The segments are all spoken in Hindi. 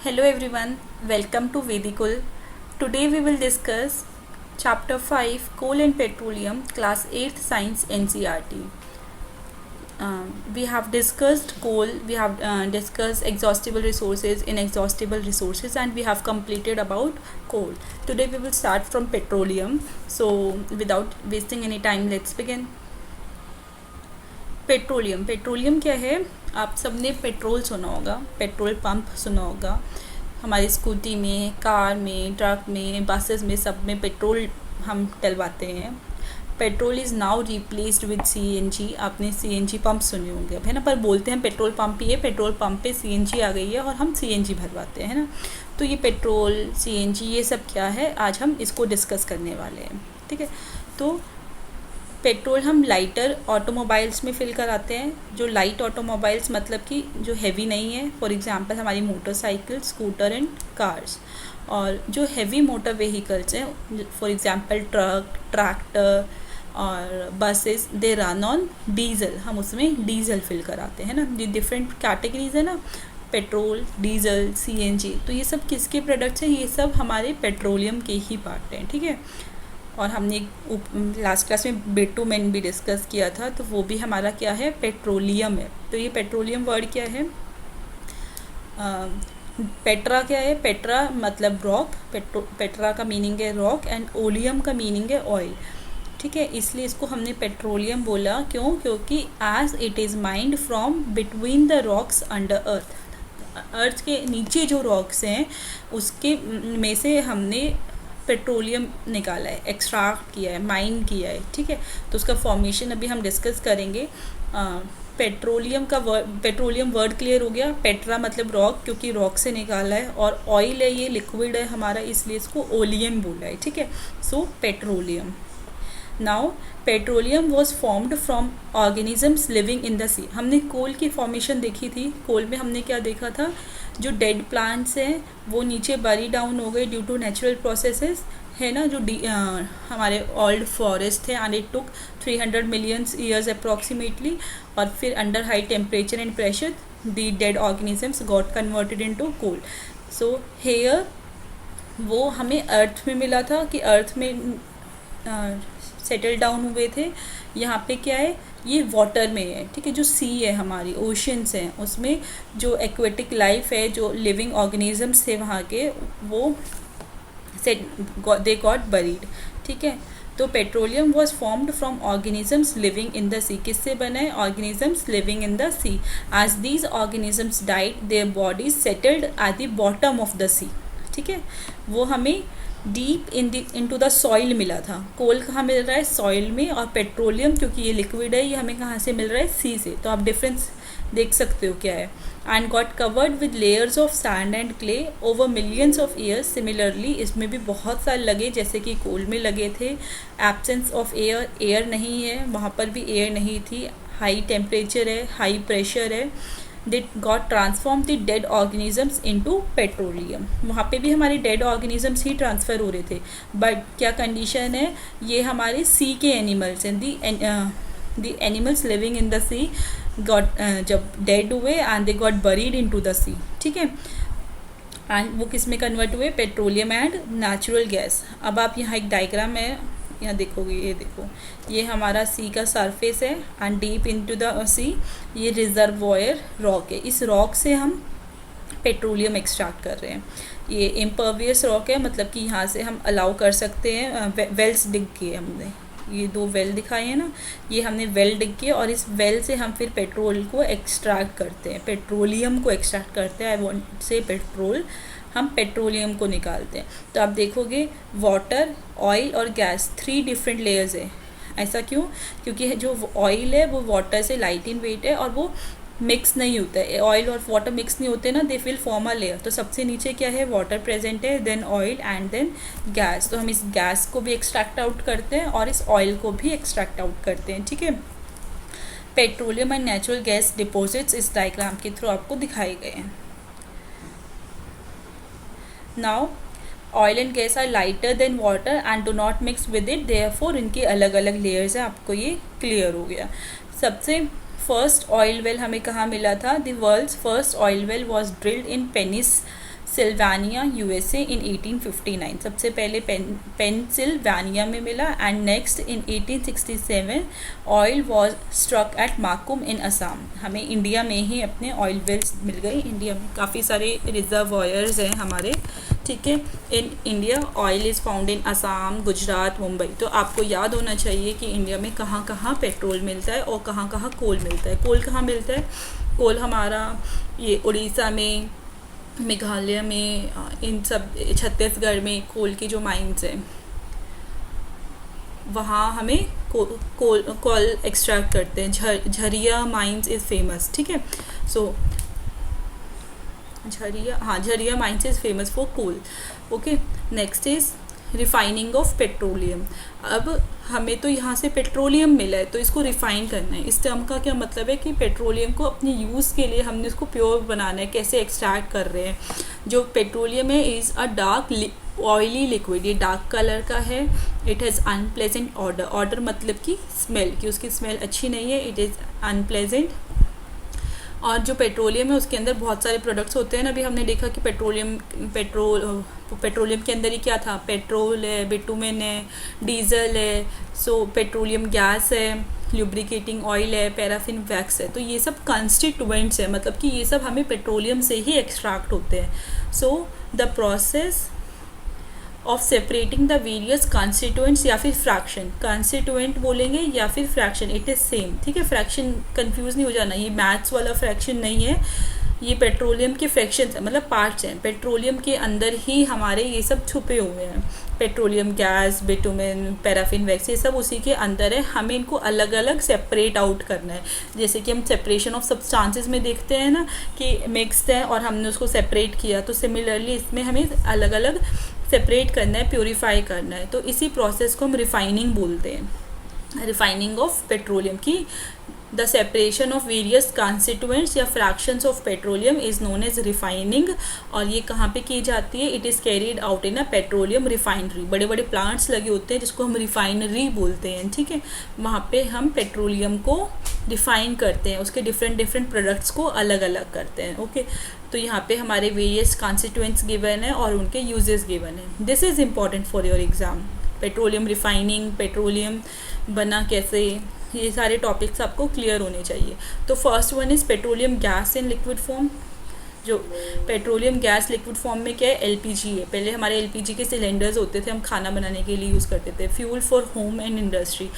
Hello everyone, welcome to Vedikul. Today we will discuss Chapter 5 Coal and Petroleum, Class 8th Science NCERT. We have discussed coal, we have discussed exhaustible resources, inexhaustible resources, and we have completed about coal. Today we will start from petroleum. So, without wasting any time, let's begin. Petroleum क्या है? आप सबने पेट्रोल सुना होगा, पेट्रोल पंप सुना होगा. हमारी स्कूटी में, कार में, ट्रक में, बसेस में, सब में पेट्रोल हम डलवाते हैं. Petrol is now replaced with CNG. आपने CNG पंप सुने होंगे अब, है ना, पर बोलते हैं पेट्रोल पंप ही है. पेट्रोल पंप पे CNG आ गई है और हम CNG भरवाते हैं ना. तो ये पेट्रोल, CNG, ये सब क्या है, आज हम इसको डिस्कस करने वाले हैं. ठीक है. तो पेट्रोल हम लाइटर ऑटोमोबाइल्स में फिल कराते हैं. जो लाइट ऑटोमोबाइल्स मतलब कि जो हैवी नहीं है, फॉर एग्जांपल हमारी मोटरसाइकिल, स्कूटर एंड कार्स. और जो हैवी मोटर व्हीकल्स हैं, फॉर एग्जांपल ट्रक, ट्रैक्टर और buses, they run on diesel. हम उसमें डीजल फिल कराते हैं ना. ये डिफरेंट कैटेगरीज है ना, पेट्रोल, डीजल, CNG. तो ये सब किसके प्रोडक्ट्स हैं? ये सब हमारे पेट्रोलियम के ही पार्ट हैं. ठीक है. और हमने लास्ट क्लास में बिटुमेन भी डिस्कस किया था, तो वो भी हमारा क्या है? पेट्रोलियम है. तो ये पेट्रोलियम वर्ड क्या है? पेट्रा क्या है? पेट्रा मतलब रॉक. पेट्रा का मीनिंग है रॉक एंड ओलियम का मीनिंग है ऑयल. ठीक है. इसलिए इसको हमने पेट्रोलियम बोला. क्यों? क्योंकि as it is mined from between the rocks under earth. Earth के नीचे जो रॉक्स हैं उसके में से हमने पेट्रोलियम निकाला है, एक्सट्रैक्ट किया है, माइन किया है. ठीक है. तो उसका फॉर्मेशन अभी हम डिस्कस करेंगे. पेट्रोलियम वर्ड क्लियर हो गया. पेट्रा मतलब रॉक, क्योंकि रॉक से निकाला है. और ऑयल है, ये लिक्विड है हमारा, इसलिए इसको ओलियम बोला है. ठीक है. So petroleum. Now petroleum was formed from organisms living in the sea. हमने कोल की फॉर्मेशन देखी थी. कोल में हमने क्या देखा था? जो डेड प्लांट्स हैं वो नीचे बरी डाउन हो गए ड्यू टू नेचुरल प्रोसेसेस, है ना. जो हमारे ओल्ड फॉरेस्ट थे and it took 300 million years approximately. और फिर under high temperature and pressure the dead organisms got converted into coal. So here वो हमें अर्थ में मिला था कि अर्थ में सेटल डाउन हुए थे. यहाँ पे क्या है? ये वाटर में है. ठीक है. जो सी है हमारी, ओशंस हैं, उसमें जो एक्वेटिक लाइफ है, जो लिविंग ऑर्गेनिजम्स थे वहाँ के, वो दे गॉट बरीड. ठीक है. तो petroleum was formed from organisms living in the sea. किससे बना है? Organisms living in the sea. As these organisms died their bodies settled at the bottom of the sea. ठीक है. वो हमें डीप इनटू द सॉइल मिला था. कोल कहाँ मिल रहा है? सॉइल में. और पेट्रोलियम क्योंकि ये लिक्विड है, ये हमें कहाँ से मिल रहा है? सी से. तो आप डिफरेंस देख सकते हो क्या है. And got covered with layers of sand and clay over millions of years. Similarly इसमें भी बहुत साल लगे जैसे कि कोल में लगे थे. एब्सेंस ऑफ एयर, एयर नहीं है वहाँ पर, भी एयर नहीं थी. हाई टेम्परेचर है, हाई प्रेशर है. They got transform the dead organisms into petroleum. वहाँ पे भी हमारे डेड ऑर्गेनिजम्स ही ट्रांसफ़र हो रहे थे. बट क्या कंडीशन है? ये हमारे सी के एनिमल्स हैं. The animals living in the sea got जब डेड हुए and they got buried into the sea. ठीक है. एंड वो किस में कन्वर्ट हुए? Petroleum and natural gas. अब आप यहाँ एक डायग्राम है, यहाँ देखोगे, ये देखो, ये हमारा सी का सरफेस है एंड डीप इनटू द सी ये रिजर्वॉयर रॉक है. इस रॉक से हम पेट्रोलियम एक्सट्रैक्ट कर रहे हैं. ये इम्पर्वियस रॉक है, मतलब कि यहाँ से हम अलाउ कर सकते हैं. वेल्स डिग किए हमने, ये 2 वेल दिखाए हैं ना, ये हमने वेल डिग किए और इस वेल से हम फिर पेट्रोल को एक्सट्रैक्ट करते हैं, पेट्रोलियम को एक्सट्रैक्ट करते हैं. आई वॉन्ट से पेट्रोल, हम पेट्रोलियम को निकालते हैं. तो आप देखोगे वाटर, ऑयल और गैस, 3 डिफरेंट लेयर्स है. ऐसा क्यों? क्योंकि जो ऑयल है वो वाटर से लाइट इन वेट है और वो मिक्स नहीं होता है. ऑयल और वाटर मिक्स नहीं होते ना, they will form a layer. तो सबसे नीचे क्या है? वाटर प्रेजेंट है, then oil and then gas. तो हम इस गैस को भी एक्सट्रैक्ट आउट करते हैं और इस ऑयल को भी एक्सट्रैक्ट आउट करते हैं. ठीक है. Petroleum and natural gas deposits इस डायग्राम के थ्रू आपको दिखाए गए हैं. Now oil and gas are lighter than water and do not mix with it, therefore इनके अलग अलग लेयर्स हैं. आपको ये क्लियर हो गया. सबसे फर्स्ट ऑयल वेल हमें कहाँ मिला था? The world's first oil well was drilled in Pennsylvania USA in 1859, सबसे पहले पेंसिल्वानिया में मिला। And next in 1867 oil was struck at Makum in Assam, हमें इंडिया में ही अपने ऑयल वेल्स मिल गई। इंडिया में काफ़ी सारे रिजर्वायर्स हैं हमारे, ठीक है। In India oil is found in Assam, Gujarat, Mumbai. तो आपको याद होना चाहिए कि इंडिया में कहाँ कहाँ पेट्रोल मिलता है और कहाँ कहाँ कोल मिलता है। कोल कहाँ मिलता है? कोल हमारा ये उड़ीसा में, मेघालय में, इन सब, छत्तीसगढ़ में कोल की जो माइंस हैं वहाँ हमें कोल एक्सट्रैक्ट करते हैं। झरिया माइंस इज़ फेमस, ठीक है। So Jharia mines is famous for coal. Okay, next is refining of petroleum. अब हमें तो यहाँ से पेट्रोलियम मिला है तो इसको रिफ़ाइन करना है। इस टर्म का क्या मतलब है कि पेट्रोलियम को अपने यूज़ के लिए हमने इसको प्योर बनाना है। कैसे एक्सट्रैक्ट कर रहे हैं? जो पेट्रोलियम है is a dark oily liquid, ये डार्क कलर का है। It has unpleasant order, order मतलब कि स्मेल, कि उसकी स्मेल अच्छी नहीं है, इट इज़ अनप्लेजेंट। और जो पेट्रोलियम है उसके अंदर बहुत सारे प्रोडक्ट्स होते हैं ना। अभी हमने देखा कि पेट्रोलियम के अंदर ही क्या था? पेट्रोल है, बिटुमेन है, डीजल है, सो पेट्रोलियम गैस है, ल्यूब्रिकेटिंग ऑयल है, पैराफिन वैक्स है। तो ये सब कंस्टिट्यूएंट्स है, मतलब कि ये सब हमें पेट्रोलियम से ही एक्सट्रैक्ट होते हैं। So the process of separating the various constituents, या फिर फ्रैक्शन, कॉन्स्टिट्यूएंट बोलेंगे या फिर फ्रैक्शन, इट इज़ सेम, ठीक है। फ्रैक्शन कंफ्यूज नहीं हो जाना, ये मैथ्स वाला फ्रैक्शन नहीं है, ये पेट्रोलियम के फ्रैक्शंस हैं, मतलब पार्ट्स हैं। पेट्रोलियम के अंदर ही हमारे ये सब छुपे हुए हैं। Petroleum gas, bitumen, paraffin wax, ये सब उसी के अंदर है। हमें इनको अलग अलग सेपरेट आउट करना है। जैसे कि हम सेपरेशन ऑफ सब्सटेंसेस में देखते हैं ना कि मिक्स्ड है और हमने उसको सेपरेट किया, तो सिमिलरली इसमें हमें अलग अलग सेपरेट करना है, प्योरीफाई करना है। तो इसी प्रोसेस को हम रिफाइनिंग बोलते हैं, रिफाइनिंग ऑफ पेट्रोलियम की। The separation of various constituents या fractions of petroleum is known as refining. और ये कहाँ पे की जाती है? It is carried out in a petroleum refinery. बड़े बड़े प्लांट्स लगे होते हैं जिसको हम रिफाइनरी बोलते हैं, ठीक है। वहाँ पे हम पेट्रोलियम को रिफाइन करते हैं, उसके डिफरेंट प्रोडक्ट्स को अलग अलग करते हैं। ओके, तो यहाँ पे हमारे वेरियस कॉन्स्टिट्यूएंट्स गिवन है और उनके यूजेस गिवन है। This is important for your exam. Petroleum refining, petroleum बना कैसे, ये सारे टॉपिक्स आपको क्लियर होने चाहिए। तो first one is petroleum gas in liquid form. जो पेट्रोलियम गैस लिक्विड फॉर्म में क्या है? एलपीजी है। पहले हमारे एलपीजी के सिलेंडर्स होते थे, हम खाना बनाने के लिए यूज़ करते थे। Fuel for home and industry,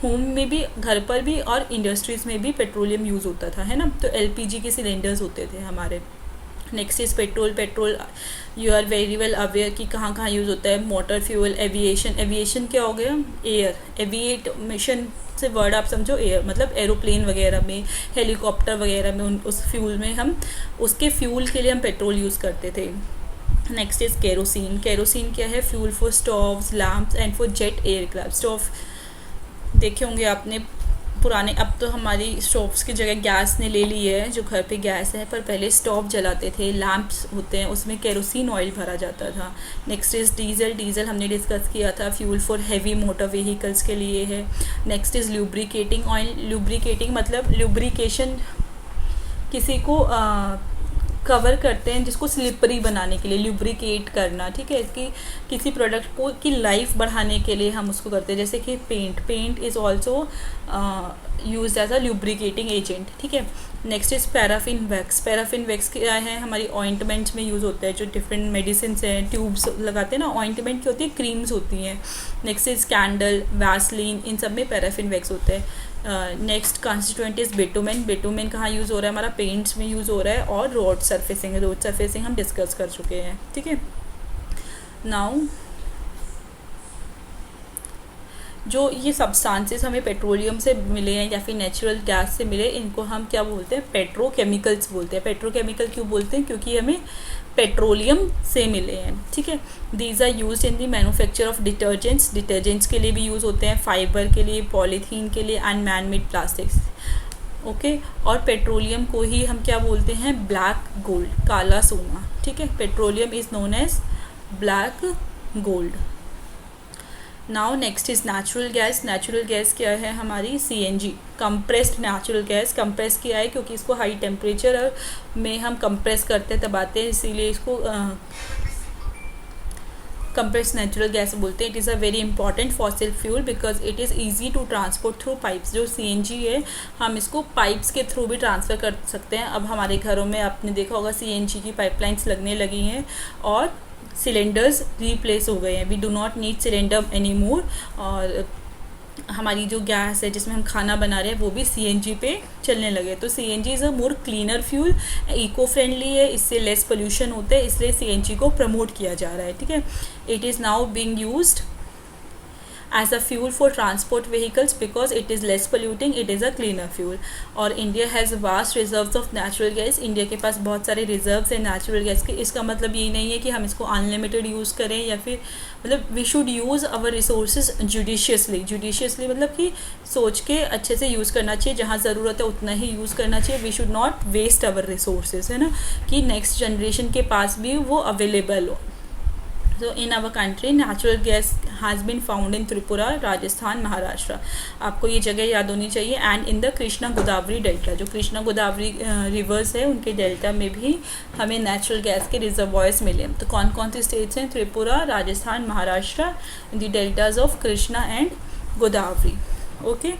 home में भी, घर पर भी और इंडस्ट्रीज़ में भी पेट्रोलियम यूज़ होता था, है ना। तो एलपीजी के सिलेंडर्स होते थे हमारे। Next is petrol you are very well aware कि कहाँ कहाँ यूज़ होता है। मोटर फ्यूल, एविएशन क्या हो गया? एयर, एविएट मिशन से वर्ड आप समझो, एयर मतलब एरोप्लेन वगैरह में, हेलीकॉप्टर वगैरह में, उस फ्यूल में हम, उसके फ्यूल के लिए हम पेट्रोल यूज़ करते थे। Next is kerosene. केरोसिन क्या है? Fuel for stoves, lamps and for jet aircraft. Stove देखे होंगे आपने पुराने, अब तो हमारी स्टोव्स की जगह गैस ने ले ली है, जो घर पे गैस है, पर पहले स्टोव जलाते थे, लैंप्स होते हैं, उसमें केरोसिन ऑयल भरा जाता था। Next is diesel. डीजल हमने डिस्कस किया था, fuel for heavy motor vehicles के लिए है। Next is lubricating oil. Lubricating मतलब लुब्रिकेशन, किसी को कवर करते हैं जिसको स्लिपरी बनाने के लिए, लुब्रिकेट करना, ठीक है। इसकी किसी प्रोडक्ट को की लाइफ बढ़ाने के लिए हम उसको करते हैं। जैसे कि paint is also use as a lubricating agent, ठीक है। Next is paraffin wax. Paraffin wax क्या है? हमारी ऑइंटमेंट्स में यूज़ होता है, जो डिफरेंट मेडिसिन हैं, ट्यूब्स लगाते हैं ना, ऑइंटमेंट की होती है, क्रीम्स होती हैं। नेक्स्ट इज़ कैंडल, वैसलीन, इन सब में पैराफिन वैक्स होता है। Next constituent is bitumen. Bitumen कहाँ यूज़ हो रहा है? हमारा पेंट्स में यूज़ हो रहा है। और रोड सरफेसिंग हम डिस्कस कर चुके हैं, ठीक है। नाउ जो ये सब्सटेंसेस हमें पेट्रोलियम से मिले हैं या फिर नेचुरल गैस से मिले, इनको हम क्या बोलते हैं? पेट्रोकेमिकल्स बोलते हैं। पेट्रोकेमिकल क्यों बोलते हैं? क्योंकि हमें पेट्रोलियम से मिले हैं, ठीक है। These are use in the manufacture of detergents. Detergents के लिए भी यूज़ होते हैं, फाइबर के लिए, पॉलीथीन के लिए and man made plastics, okay. और पेट्रोलियम को ही हम क्या बोलते हैं? ब्लैक गोल्ड, काला सोना, ठीक है। Petroleum is known as black gold. Now next is natural gas. Natural gas क्या है हमारी? CNG, compressed natural gas. Compress किया है क्योंकि इसको हाई टेम्परेचर में हम कंप्रेस करते हैं तब आते हैं, इसीलिए इसको कंप्रेस्ड नेचुरल गैस बोलते हैं। It is a very important fossil fuel because it is easy to transport through pipes. जो CNG है हम इसको पाइप्स के थ्रू भी ट्रांसफ़र कर सकते हैं। अब हमारे घरों में आपने देखा होगा CNG की पाइपलाइंस लगने लगी हैं और सिलेंडर्स रिप्लेस हो गए हैं। We do not need cylinder any more. और हमारी जो गैस है जिसमें हम खाना बना रहे हैं वो भी CNG पे चलने लगे। तो CNG is a more cleaner fuel, eco friendly है, इससे लेस पोल्यूशन होता है, इसलिए CNG को प्रमोट किया जा रहा है। ठीक है, it is now being used as a fuel for transport vehicles because it is less polluting, it is a cleaner fuel. और India has vast reserves of natural gas. India के पास बहुत सारे रिजर्व्स हैं नेचुरल गैस के। इसका मतलब ये नहीं है कि हम इसको अनलिमिटेड यूज़ करें या फिर मतलब we should use our resources judiciously मतलब कि सोच के अच्छे से यूज़ करना चाहिए। जहाँ ज़रूरत है उतना ही यूज़ करना चाहिए। We should not waste our resources, है ना, कि नेक्स्ट जनरेशन के पास भी वो अवेलेबल हो। So in our country natural gas has been found in Tripura, Rajasthan, Maharashtra. आपको ये जगह याद होनी चाहिए। And in the Krishna Godavari delta, जो कृष्णा गोदावरी रिवर्स है उनके डेल्टा में भी हमें नेचुरल गैस के रिजर्वॉयर्स मिले। तो कौन कौन सी स्टेट्स हैं? Tripura, Rajasthan, Maharashtra, in the deltas of Krishna and Godavari. Okay,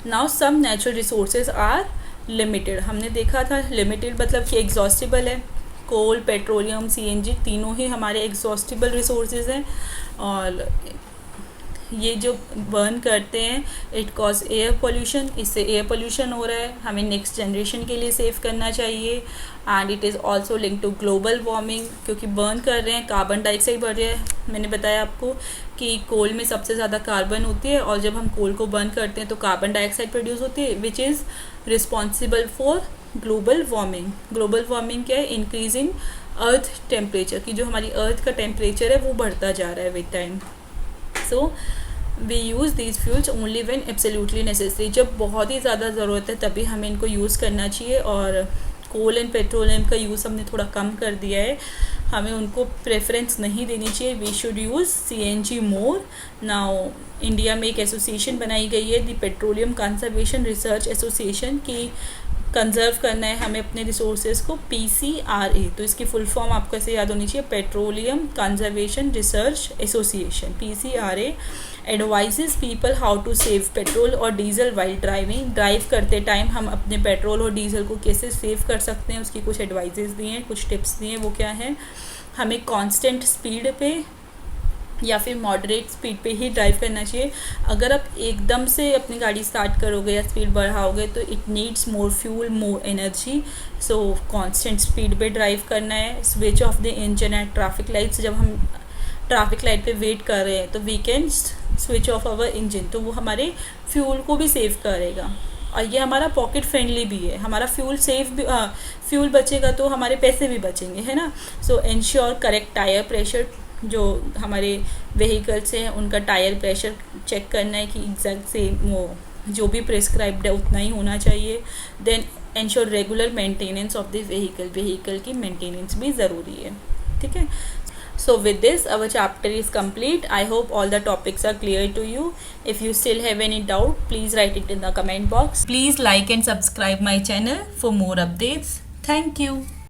now some natural resources are limited. हमने देखा था लिमिटेड मतलब कि एग्जॉस्टिबल है। कोल, पेट्रोलियम, CNG तीनों ही हमारे एग्जॉस्टिबल रिसोर्सेज हैं और ये जो बर्न करते हैं इट कॉज एयर पोल्यूशन। इससे एयर पोल्यूशन हो रहा है, हमें नेक्स्ट जनरेशन के लिए सेव करना चाहिए। And it is also link to global warming, क्योंकि बर्न कर रहे हैं कार्बन डाइऑक्साइड बढ़ रहा है। मैंने बताया आपको कि कोल में सबसे ज़्यादा कार्बन होती है और जब हम कोल को बर्न करते हैं तो कार्बन डाइऑक्साइड प्रोड्यूस होती है which is responsible for global warming. Global warming क्या है? इंक्रीज इन अर्थ टेम्परेचर, कि जो हमारी अर्थ का टेम्परेचर है वो बढ़ता जा रहा है with time. So we use these fuels only when absolutely necessary. जब बहुत ही ज़्यादा ज़रूरत है तभी हमें इनको यूज़ करना चाहिए। और कोल एंड पेट्रोलियम का यूज़ हमने थोड़ा कम कर दिया है, हमें उनको प्रेफरेंस नहीं देनी चाहिए। We should use CNG more. Now India में एक एसोसिएशन बनाई गई है, the petroleum conservation research association, की कंजर्व करना है हमें अपने रिसोर्सेज को, PCRA। तो इसकी फुल फॉर्म आपको ऐसे याद होनी चाहिए, petroleum conservation research association. PCRA advises people how to save petrol और डीजल वाइल ड्राइविंग। ड्राइव करते टाइम हम अपने पेट्रोल और डीजल को कैसे सेव कर सकते हैं उसकी कुछ एडवाइजेज दिए हैं, कुछ टिप्स दिए हैं। वो क्या है? हमें कांस्टेंट स्पीड पे या फिर मॉडरेट स्पीड पे ही ड्राइव करना चाहिए। अगर आप एकदम से अपनी गाड़ी स्टार्ट करोगे या स्पीड बढ़ाओगे तो it needs more fuel, more energy. So constant speed पे ड्राइव करना है। Switch off the engine at traffic lights, जब हम ट्रैफिक लाइट पे वेट कर रहे हैं तो we can switch off our engine, तो वो हमारे फ्यूल को भी सेव करेगा और ये हमारा पॉकेट फ्रेंडली भी है। हमारा फ्यूल सेफ भी फ्यूल बचेगा तो हमारे पैसे भी बचेंगे, है ना। सो इंश्योर करेक्ट टायर प्रेशर, जो हमारे व्हीकल्स हैं उनका टायर प्रेशर चेक करना है कि एग्जैक्ट सेम वो जो भी प्रिस्क्राइब्ड है उतना ही होना चाहिए। Then ensure regular maintenance of the vehicle की मेंटेनेंस भी ज़रूरी है। ठीक है, so with this our chapter is complete. I hope all the topics are clear to you. If you still have any doubt, please write it in the comment box. Please like and subscribe my channel for more updates. Thank you.